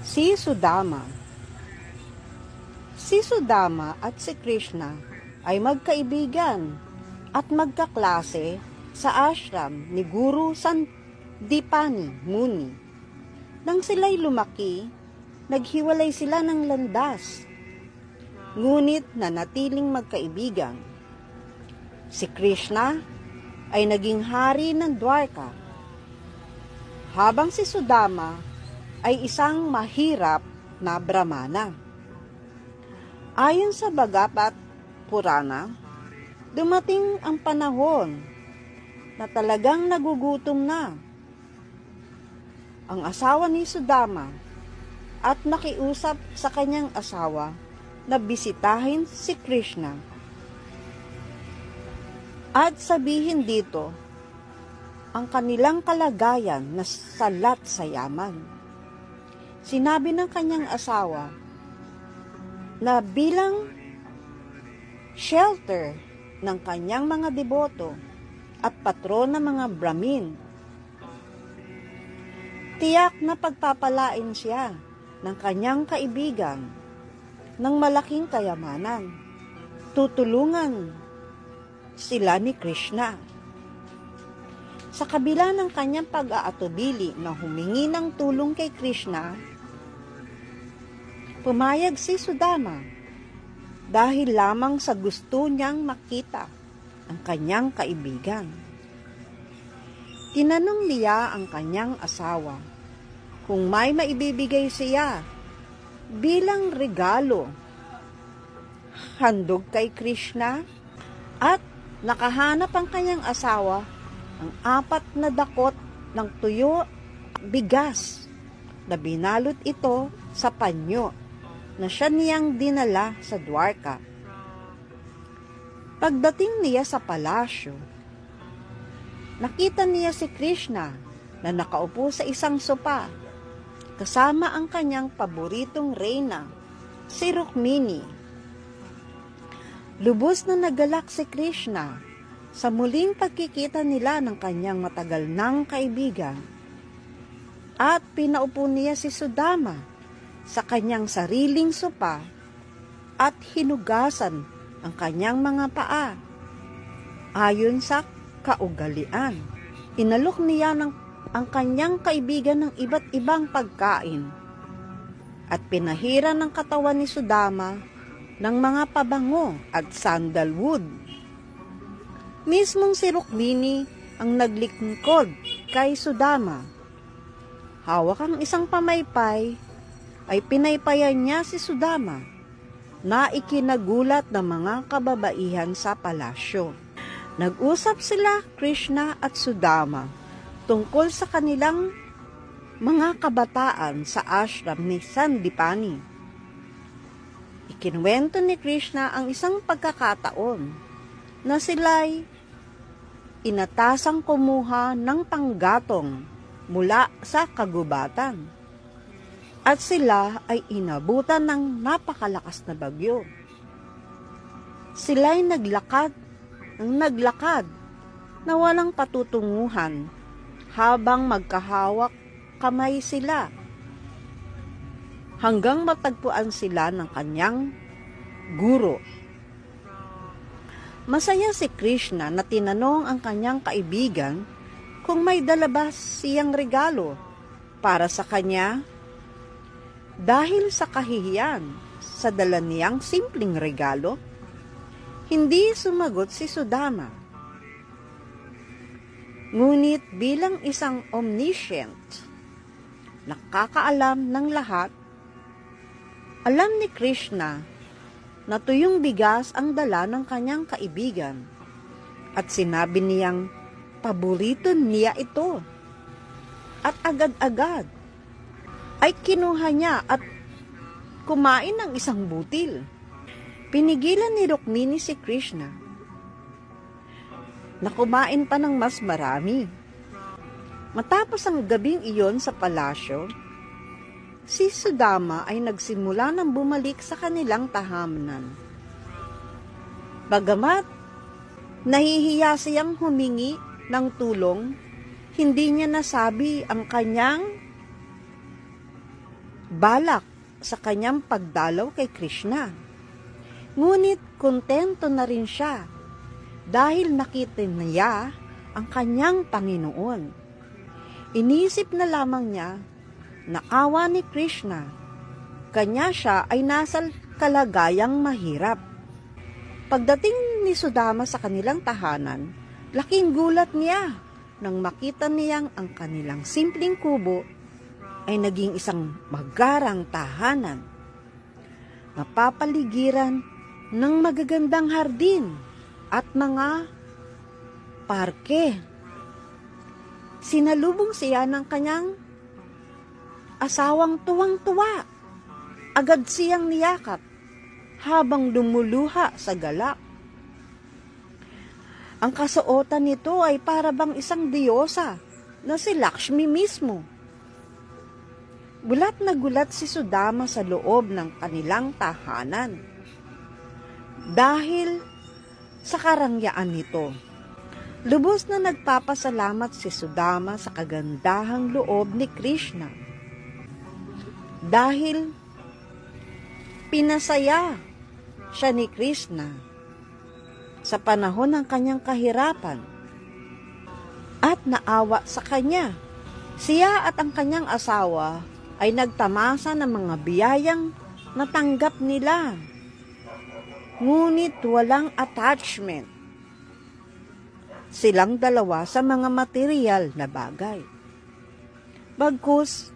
Si Sudama. Si Sudama at si Krishna ay magkaibigan at magkaklase sa ashram ni Guru Sandipani Muni. Nang sila'y lumaki, naghiwalay sila ng landas, ngunit nanatiling magkaibigan. Si Krishna ay naging hari ng Dwarka, habang si Sudama ay isang mahirap na Brahmana. Ayon sa Bhagavad Purana, dumating ang panahon na talagang nagugutom na ang asawa ni Sudama at nakiusap sa kanyang asawa na bisitahin si Krishna. At sabihin dito ang kanilang kalagayan na salat sa yaman. Sinabi ng kanyang asawa na bilang shelter ng kanyang mga deboto at patron ng mga Brahmin, tiyak na pagpapalain siya ng kanyang kaibigan ng malaking kayamanan. Tutulungan sila ni Krishna. Sa kabila ng kanyang pag-aatubili na humingi ng tulong kay Krishna, pumayag si Sudama dahil lamang sa gusto niyang makita ang kanyang kaibigan. Tinanong niya ang kanyang asawa kung may maibibigay siya bilang regalo handog kay Krishna, at nakahanap ang kanyang asawa ang 4 na dakot ng tuyo bigas na binalot ito sa panyo na siya niyang dinala sa Dwarka. Pagdating niya sa palasyo, nakita niya si Krishna na nakaupo sa isang sopa kasama ang kanyang paboritong reyna, si Rukmini. Lubos na nagalak si Krishna sa muling pagkikita nila ng kanyang matagal ng kaibigan, at pinaupo niya si Sudama sa kanyang sariling sopa at hinugasan ang kanyang mga paa. Ayon sa kaugalian, inalok niya ang kanyang kaibigan ng iba't ibang pagkain at pinahiran ng katawan ni Sudama ng mga pabango at sandalwood. Mismong si Rukmini ang naglingkod kay Sudama. Hawak ang isang pamaypay, ay pinaypayan niya si Sudama na ikinagulat ng mga kababaihan sa palasyo. Nag-usap sila, Krishna at Sudama, tungkol sa kanilang mga kabataan sa ashram ni Sandipani. Ikinuwento ni Krishna ang isang pagkakataon na sila'y inatasang kumuha ng panggatong mula sa kagubatan, at sila ay inabutan ng napakalakas na bagyo. Sila'y naglakad na walang patutunguhan habang magkahawak kamay sila hanggang matagpuan sila ng kanyang guro. Masaya si Krishna na tinanong ang kanyang kaibigan kung may dala ba siyang regalo para sa kanya. Dahil sa kahihiyan sa dala niyang simpleng regalo, hindi sumagot si Sudama. Ngunit bilang isang omniscient, nakakaalam ng lahat, alam ni Krishna na tuyong bigas ang dala ng kanyang kaibigan, at sinabi niyang paborito niya ito, at agad-agad ay kinuha niya at kumain ng isang butil. Pinigilan ni Rukmini si Krishna na kumain pa ng mas marami. Matapos ang gabing iyon sa palasyo, si Sudama ay nagsimula ng bumalik sa kanilang tahanan. Bagamat nahihiya siyang humingi ng tulong, hindi niya nasabi ang kanyang balak sa kanyang pagdalaw kay Krishna. Ngunit kontento na rin siya dahil nakita niya ang kanyang Panginoon. Inisip na lamang niya na awa ni Krishna, kanya siya ay nasa kalagayang mahirap. Pagdating ni Sudama sa kanilang tahanan, laking gulat niya nang makita niyang ang kanilang simpleng kubo ay naging isang magarang tahanan, mapapaligiran ng magagandang hardin at mga parke. Sinalubong siya ng kanyang asawang tuwang-tuwa. Agad siyang niyakap habang lumuluha sa galak. Ang kasuotan nito ay para bang isang diyosa na si Lakshmi mismo. Gulat na gulat si Sudama sa loob ng kanilang tahanan dahil sa karangyaan nito. Lubos na nagpapasalamat si Sudama sa kagandahang loob ni Krishna dahil pinasaya siya ni Krishna sa panahon ng kanyang kahirapan at naawa sa kanya. Siya at ang kanyang asawa ay nagtamasa ng mga biyayang natanggap nila, ngunit walang attachment silang dalawa sa mga material na bagay. Bagkus,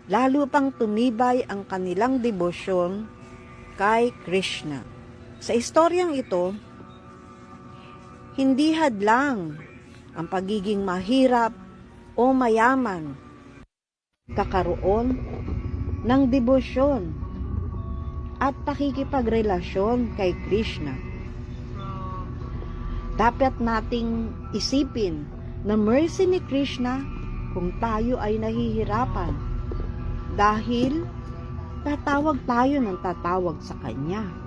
lalo pang tumibay ang kanilang debosyon kay Krishna. Sa istoryang ito, hindi hadlang ang pagiging mahirap o mayaman, kakaroon ng debosyon at pakikipagrelasyon kay Krishna. Dapat nating isipin na mercy ni Krishna kung tayo ay nahihirapan dahil tatawag tayo ng tatawag sa Kanya.